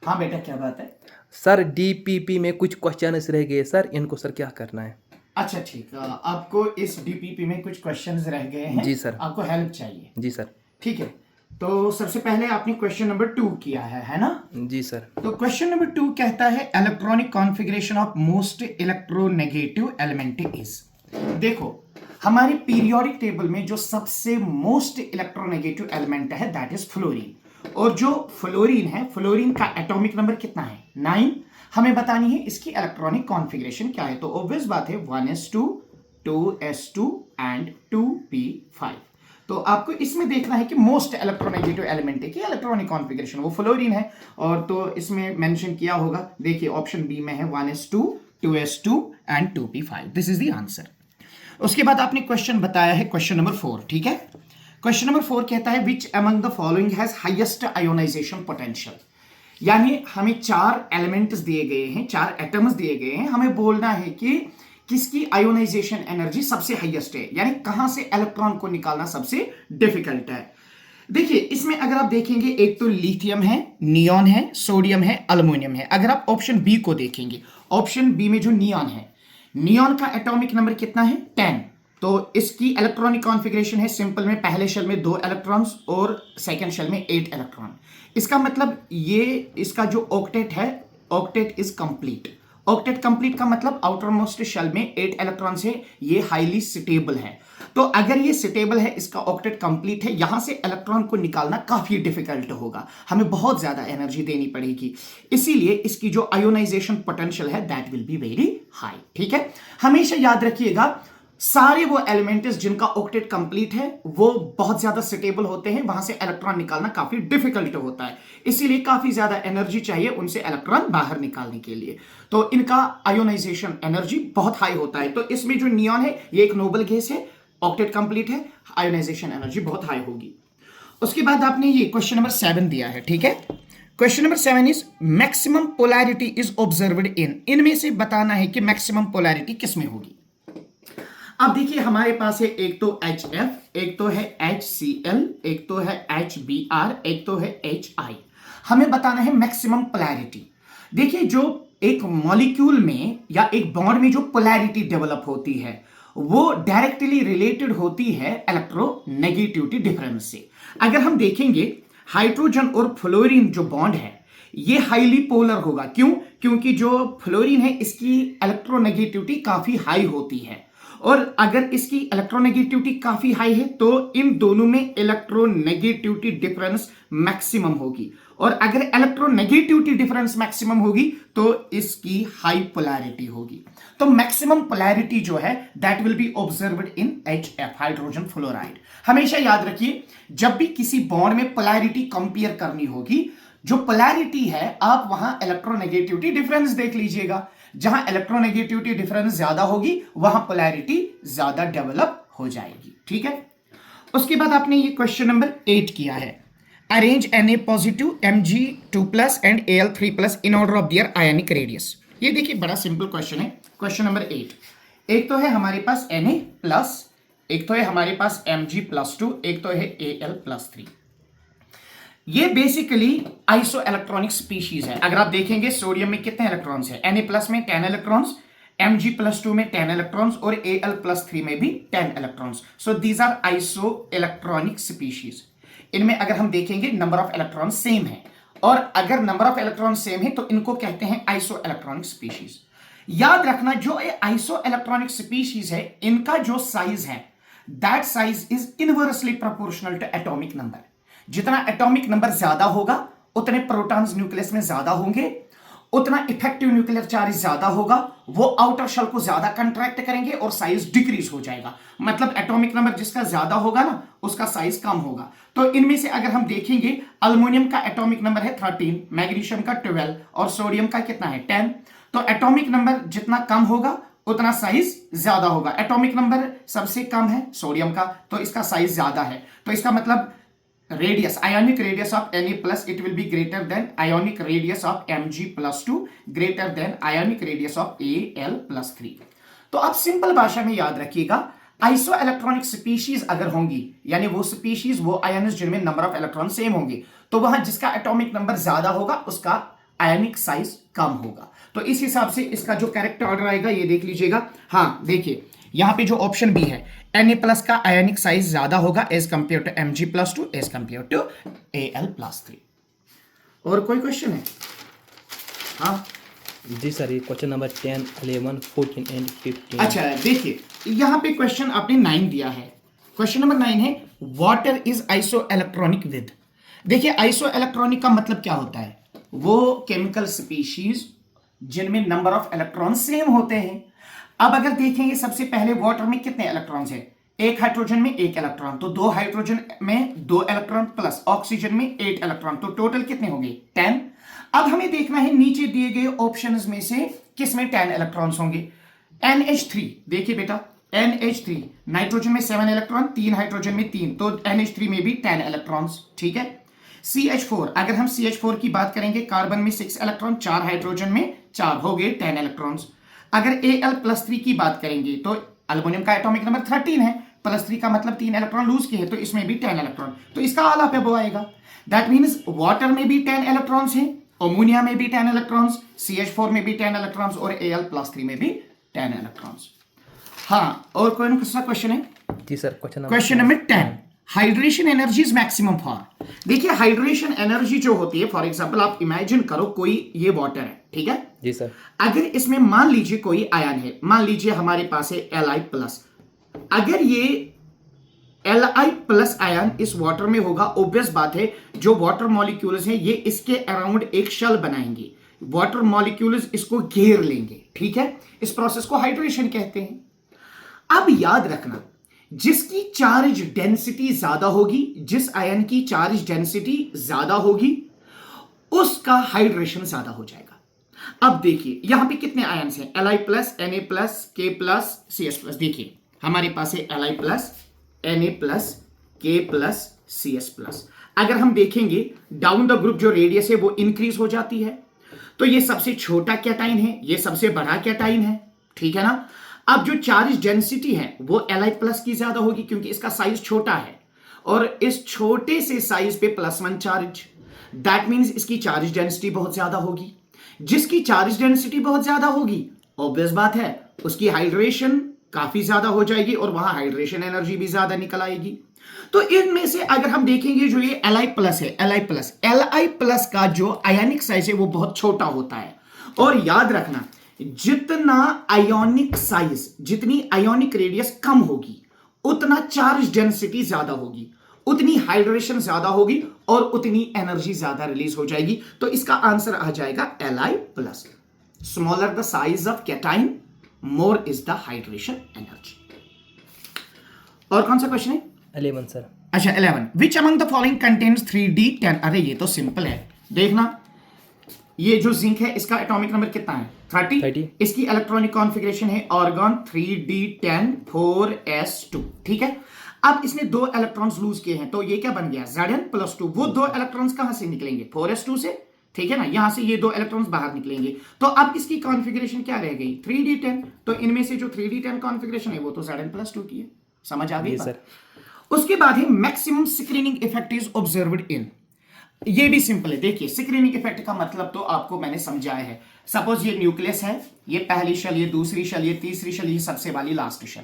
हाँ बेटा, क्या बात है? सर डीपीपी में कुछ क्वेश्चंस रह गए सर, इनको सर क्या करना है? अच्छा ठीक, आपको इस डीपीपी में कुछ क्वेश्चंस रह गए हैं, जी सर। आपको हेल्प चाहिए। जी सर। ठीक है, तो सबसे पहले आपने क्वेश्चन नंबर 2 किया है ना? जी सर। तो क्वेश्चन नंबर 2 कहता है electronic configuration of most electronegative element is. देखो, हमारे पीरियोडिक टेबल में जो सबसे मोस्ट इलेक्ट्रोनेगेटिव एलिमेंट है दैट इज फ्लोरीन। और जो फ्लोरीन है, फ्लोरीन का एटॉमिक नंबर कितना है? 9। हमें बतानी है इसकी इलेक्ट्रॉनिक कॉन्फ़िगरेशन क्या है। तो ऑब्वियस बात है 1s2 2s2 एंड 2p5। तो आपको इसमें देखना है कि मोस्ट इलेक्ट्रोनेगेटिव एलिमेंट की इलेक्ट्रॉनिक कॉन्फ़िगरेशन वो फ्लोरीन है। और तो इसमें मेंशन किया होगा, देखिए ऑप्शन बी में है 1s2 2s2 and 2p5। This is the answer. उसके बाद आपने क्वेश्चन बताया है क्वेश्चन नंबर 4। ठीक है, क्वेश्चन नंबर 4 कहता है विच among the following has highest ionization potential. यानी हमें 4 एलिमेंट्स दिए गए हैं, 4 एटम्स दिए गए हैं, हमें बोलना है कि किसकी आयोनाइजेशन एनर्जी सबसे हाईएस्ट है, यानी कहां से इलेक्ट्रॉन को निकालना सबसे डिफिकल्ट है। देखिए इसमें अगर आप देखेंगे, एक तो लिथियम है, नियॉन है, सोडियम है, अल्युमिनियम है। अगर आप ऑप्शन बी को देखेंगे, ऑप्शन बी में जो नियॉन है, नियॉन का एटॉमिक नंबर कितना है? 10। तो इसकी इलेक्ट्रॉनिक कॉन्फ़िगरेशन है सिंपल में, पहले शेल में 2 इलेक्ट्रॉन्स और सेकंड शेल में 8 इलेक्ट्रॉन। इसका मतलब ये इसका जो ऑक्टेट है, octet is complete. Octet complete का मतलब आउटर मोस्ट शेल में 8 इलेक्ट्रॉन्स है, ये हाईली स्टेबल है। तो अगर ये स्टेबल है, इसका ऑक्टेट कंप्लीट है, यहां से इलेक्ट्रॉन को निकालना काफी डिफिकल्ट होगा, हमें बहुत ज्यादा एनर्जी देनी पड़ेगी। इसीलिए इसकी जो आयोनाइजेशन पोटेंशियल है that will be very high. ठीक है, हमेशा याद रखिएगा सारे वो एलिमेंट्स जिनका ऑक्टेट कंप्लीट है वो बहुत ज्यादा स्टेबल होते हैं, वहां से इलेक्ट्रॉन निकालना काफी डिफिकल्ट होता है, इसीलिए काफी ज्यादा एनर्जी चाहिए उनसे इलेक्ट्रॉन बाहर निकालने के लिए। तो इनका आयोनाइजेशन एनर्जी बहुत हाई होता है। तो इसमें जो नियॉन है ये एक नोबल गैस है, ऑक्टेट कंप्लीट है, आयोनाइजेशन एनर्जी बहुत हाई होगी। उसके बाद आपने ये क्वेश्चन नंबर 7 दिया है। ठीक है, question number 7 is maximum polarity is observed in. इनमें से बताना है कि मैक्सिमम पोलैरिटी किस में होगी। अब देखिए हमारे पास है एक तो HF, एक तो है HCl, एक तो है HBr, एक तो है HI। हमें बताना है मैक्सिमम पोलैरिटी। देखिए जो एक मॉलिक्यूल में या एक बॉन्ड में जो पोलैरिटी डेवलप होती है वो डायरेक्टली रिलेटेड होती है इलेक्ट्रोनेगेटिविटी डिफरेंस से। अगर हम देखेंगे हाइड्रोजन और फ्लोरीन जो बॉन्ड है ये हाईली पोलर होगा। क्यों? क्योंकि जो फ्लोरीन है इसकी इलेक्ट्रोनेगेटिविटी काफी हाई होती है, और अगर इसकी इलेक्ट्रोनेगेटिविटी काफी हाई है तो इन दोनों में इलेक्ट्रोनेगेटिविटी डिफरेंस मैक्सिमम होगी, और अगर इलेक्ट्रोनेगेटिविटी डिफरेंस मैक्सिमम होगी तो इसकी हाई पोलैरिटी होगी। तो मैक्सिमम पोलैरिटी जो है that will be observed in HF, hydrogen fluoride. हमेशा याद रखिए जब भी किसी बॉन्ड में पोलैरिटी कंपेयर करनी होगी, जो पोलैरिटी है आप वहां इलेक्ट्रोनेगेटिविटी डिफरेंस देख लीजिएगा। जहां इलेक्ट्रोनेगेटिविटी डिफरेंस ज्यादा होगी वहां पोलैरिटी ज्यादा डेवलप हो जाएगी। ठीक है, उसके बाद आपने ये क्वेश्चन नंबर 8 किया है, arrange Na positive Mg2+ and Al3+ in order of their ionic radius. ये देखिए बड़ा सिंपल क्वेश्चन है। क्वेश्चन नंबर 8, एक तो है हमारे पास Na+, एक तो है हमारे पास Mg+2, एक तो है Al+3। ये बेसिकली आइसो इलेक्ट्रॉनिक स्पीशीज है। अगर आप देखेंगे सोडियम में कितने इलेक्ट्रॉन्स है? Na+ में 10 इलेक्ट्रॉन्स, Mg+2 में 10 इलेक्ट्रॉन्स और Al+3 में भी 10 electrons. So these are isoelectronic species. इनमें अगर हम देखेंगे नंबर ऑफ इलेक्ट्रॉन सेम है, और अगर नंबर ऑफ इलेक्ट्रॉन सेम है तो इनको कहते हैं आइसो इलेक्ट्रॉनिक स्पीशीज। याद रखना जो ये आइसो इलेक्ट्रॉनिक स्पीशीज है इनका जो साइज है that size is inversely proportional to atomic number. जितना एटॉमिक नंबर ज्यादा होगा उतने प्रोटॉन्स न्यूक्लियस में ज्यादा होंगे, उतना इफेक्टिव न्यूक्लियर चार्ज ज्यादा होगा, वो आउटर शेल को ज्यादा कंट्रैक्ट करेंगे और साइज डिक्रीज हो जाएगा। मतलब एटॉमिक नंबर जिसका ज्यादा होगा ना उसका साइज कम होगा। तो इनमें से अगर हम देखेंगे अल्युमिनियम का एटॉमिक नंबर है 13, मैग्नीशियम का 12 और सोडियम का कितना है 10। तो एटॉमिक नंबर जितना कम होगा उतना साइज ज्यादा होगा। एटॉमिक नंबर सबसे कम है सोडियम का, तो इसका साइज ज्यादा है। तो इसका मतलब radius, ionic radius of Na+, it will be greater than ionic radius of Mg+2 greater than ionic radius of Al+3। तो आप सिंपल भाषा में याद रखिएगा आइसो इलेक्ट्रॉनिक स्पीशीज अगर होंगी यानी वो स्पीशीज वो आयन्स जिनमें नंबर ऑफ इलेक्ट्रॉन सेम होंगे, तो वहां जिसका एटॉमिक नंबर ज्यादा होगा उसका आयनिक साइज कम होगा। तो इस हिसाब से इसका जो करेक्ट ऑर्डर आएगा ये देख लीजिएगा। हाँ देखिए यहां पे जो ऑप्शन बी है Na+ का आयनिक साइज ज्यादा होगा as compare to Mg+2 as compare to Al+3। और कोई क्वेश्चन है? हाँ जी सर, ये क्वेश्चन नंबर 10, 11, 14 एंड 15। अच्छा देखिए यहां पे क्वेश्चन आपने 9 दिया है। क्वेश्चन नंबर 9 है water is iso electronic with. देखिए आइसो इलेक्ट्रॉनिक का मतलब क्या होता है? वो केमिकल स्पीशीज जिनमें नंबर ऑफ इलेक्ट्रॉन सेम होते हैं। अब अगर देखेंगे सबसे पहले वाटर में कितने इलेक्ट्रॉन्स हैं? एक हाइड्रोजन में 1 इलेक्ट्रॉन, तो 2 हाइड्रोजन में 2 इलेक्ट्रॉन प्लस ऑक्सीजन में 8 इलेक्ट्रॉन, तो टोटल कितने हो गए? 10। अब हमें देखना है नीचे दिए गए ऑप्शंस में से किस में 10 इलेक्ट्रॉन्स होंगे। NH3 देखिए बेटा, NH3 नाइट्रोजन में 7 इलेक्ट्रॉन, 3 हाइड्रोजन में 3, तो NH3 में भी 10 इलेक्ट्रॉन्स, ठीक है। CH4 अगर हम CH4 की बात करेंगे, कार्बन में 6 इलेक्ट्रॉन, 4 हाइड्रोजन में 4, हो गए 10 इलेक्ट्रॉन्स। अगर Al+3 की बात करेंगे तो अल्युमिनियम का एटॉमिक नंबर 13 है, +3 का मतलब 3 इलेक्ट्रॉन लूज किए, तो इसमें भी 10 इलेक्ट्रॉन, तो इसका आला पे वो आएगा। दैट मीन्स वाटर में भी 10 इलेक्ट्रॉन्स हैं, अमोनिया में भी 10 इलेक्ट्रॉन्स, CH4 में भी 10 इलेक्ट्रॉन्स और Al+3 में भी 10 इलेक्ट्रॉन्स। हाँ और कौन सा क्वेश्चन है? जी sir, question number 10, hydration energy is maximum for. देखिए हाइड्रेशन एनर्जी जो होती है, फॉर एग्जांपल आप इमेजिन करो कोई ये वाटर है, ठीक है जी सर। अगर इसमें मान लीजिए कोई आयन है, मान लीजिए हमारे पास है Li+, अगर ये Li+ आयन इस वाटर में होगा, ऑब्वियस बात है जो वाटर मॉलिक्यूल्स हैं ये इसके अराउंड एक शेल बनाएंगे, वाटर मॉलिक्यूल्स इसको घेर लेंगे, ठीक है। इस प्रोसेस को हाइड्रेशन कहते हैं। अब याद रखना जिसकी चार्ज डेंसिटी ज्यादा होगी, जिस आयन की चार्ज डेंसिटी ज्यादा होगी उसका हाइड्रेशन ज्यादा हो जाएगा। अब देखिए यहां पे कितने आयन्स हैं? Li+, Na+, K+, CS+। देखिए हमारे पास है Li+, Na+, K+, CS+। अगर हम देखेंगे डाउन द ग्रुप जो रेडियस है वो इंक्रीज हो जाती है, तो ये सबसे छोटा कैटाइन है, ये सबसे बड़ा कैटाइन है, ठीक है ना। अब जो चार्ज डेंसिटी है वो Li+ की ज्यादा होगी क्योंकि इसका साइज छोटा है और इस छोटे से साइज पे +1 चार्ज, दैट मींस इसकी चार्ज डेंसिटी बहुत ज्यादा होगी। जिसकी चार्ज डेंसिटी बहुत ज्यादा होगी ऑब्वियस बात है उसकी हाइड्रेशन काफी ज्यादा हो जाएगी और वहां हाइड्रेशन एनर्जी भी ज्यादा निकल आएगी। तो इनमें से अगर हम देखेंगे जो ये Li+ है, Li+ का जो आयनिक साइज है वो बहुत छोटा होता है। और याद रखना जितना आयोनिक साइज, जितनी आयोनिक रेडियस कम होगी उतना चार्ज डेंसिटी ज्यादा होगी, उतनी हाइड्रेशन ज्यादा होगी और उतनी एनर्जी ज्यादा रिलीज हो जाएगी। तो इसका आंसर आ जाएगा Li+। Smaller the size of cation, more is the hydration energy. और कौन सा क्वेश्चन है? 11 सर। अच्छा 11, विच among the following contains 3D10। अरे ये तो सिंपल है, देखना ये जो जिंक है इसका एटॉमिक नंबर कितना है? 30। इसकी इलेक्ट्रॉनिक कॉन्फ़िगरेशन है ऑर्गन 3D10 4s2, ठीक है। अब इसने 2 इलेक्ट्रॉन्स लूज किए हैं तो ये क्या बन गया? Zn+2। वो 2 इलेक्ट्रॉन्स कहां से निकलेंगे? 4s2 से, ठीक है ना। यहां से ये 2 इलेक्ट्रॉन्स बाहर निकलेंगे तो अब इसकी कॉन्फ़िगरेशन क्या रह गई? 3D10। तो इनमें से जो 3D10 कॉन्फ़िगरेशन है वो तो Zn+2 की है, समझ आ गई सर। उसके बाद है maximum screening effect is observed in. ये भी सिंपल है, देखिए स्क्रीनिंग इफेक्ट का मतलब तो आपको मैंने समझाया है। सपोज ये न्यूक्लियस है, ये पहली शेल, ये दूसरी शेल, ये तीसरी शेल, ये सबसे वाली लास्ट शेल।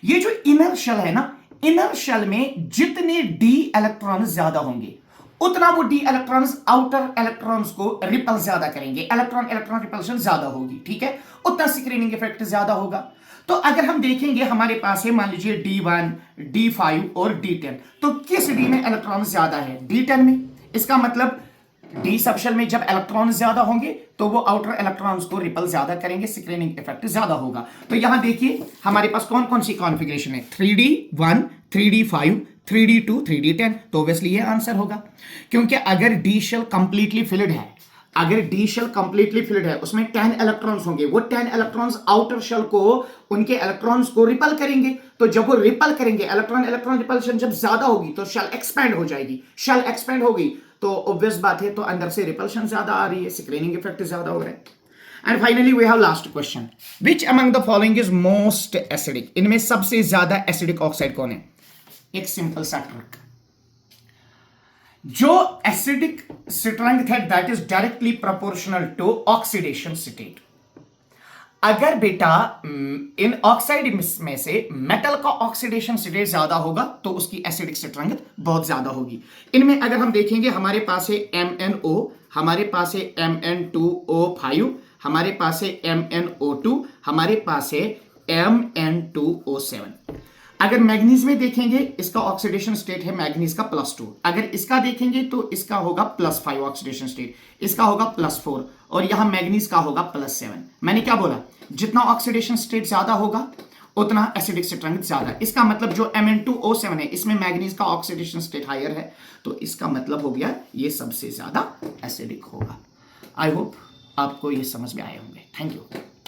ये जो इनर शेल है ना, इनर शेल में जितने डी इलेक्ट्रॉन्स ज्यादा होंगे उतना वो डी इलेक्ट्रॉन्स आउटर इलेक्ट्रॉन्स को रिपल ज्यादा करेंगे, इलेक्ट्रॉन इलेक्ट्रॉन रिपल्शन ज्यादा होगी, ठीक है, उतना स्क्रीनिंग इफेक्ट ज्यादा होगा। तो अगर हम देखेंगे हमारे पास है मान लीजिए D1, D5 और D10, तो किस डी में इलेक्ट्रॉन ज्यादा है? D10 में। इसका मतलब डी सबशेल में जब इलेक्ट्रॉन ज्यादा होंगे तो वो आउटर इलेक्ट्रॉन्स को रिपल ज्यादा करेंगे, स्क्रीनिंग इफेक्ट ज्यादा होगा। तो यहां देखिए हमारे पास कौन कौन सी कॉन्फ़िगरेशन है? 3D1, 3D5, 3D2, 3D10। तो ऑब्वियसली ये आंसर होगा क्योंकि अगर डी शेल कंप्लीटली फिल्ड है, अगर डी शेल कंप्लीटली फिल्ड है उसमें 10 इलेक्ट्रॉन्स होंगे, वो 10 इलेक्ट्रॉन्स आउटर शेल को, उनके इलेक्ट्रॉन्स को रिपल करेंगे। तो जब वो रिपल करेंगे, इलेक्ट्रॉन इलेक्ट्रॉन रिपल्शन जब ज्यादा होगी तो शेल एक्सपैंड हो जाएगी। शेल एक्सपैंड हो गई तो ऑब्वियस बात है तो अंदर से रिपल्शन ज्यादा आ रही है, स्क्रीनिंग इफेक्ट ज्यादा हो रहा है। And finally we have last question, which among the following is most acidic. इनमें सबसे ज्यादा एसिडिक ऑक्साइड कौन है? एक सिंपल सा ट्रिक, जो एसिडिक स्ट्रेंथ है that is directly proportional to oxidation state. अगर बेटा इन ऑक्साइड में से मेटल का ऑक्सीडेशन स्टेट ज्यादा होगा तो उसकी एसिडिक स्ट्रेंथ बहुत ज्यादा होगी। इनमें अगर हम देखेंगे हमारे पास है MnO, हमारे पास है Mn2O5, हमारे पास है MnO2, हमारे पास है Mn2O7। अगर मैग्नीज में देखेंगे इसका ऑक्सीडेशन स्टेट है मैग्नीज का +2। अगर इसका देखेंगे तो इसका होगा +5 ऑक्सीडेशन स्टेट, इसका होगा +4 और यहां मैग्नीज का होगा +7। मैंने क्या बोला, जितना ऑक्सीडेशन स्टेट ज्यादा होगा उतना एसिडिक स्ट्रेंथ ज्यादा। इसका मतलब जो Mn2O7 है इसमें मैग्नीज का ऑक्सीडेशन स्टेट हायर है, तो इसका मतलब हो गया ये सबसे ज्यादा एसिडिक होगा। आई होप आपको ये समझ में आए होंगे। Thank you.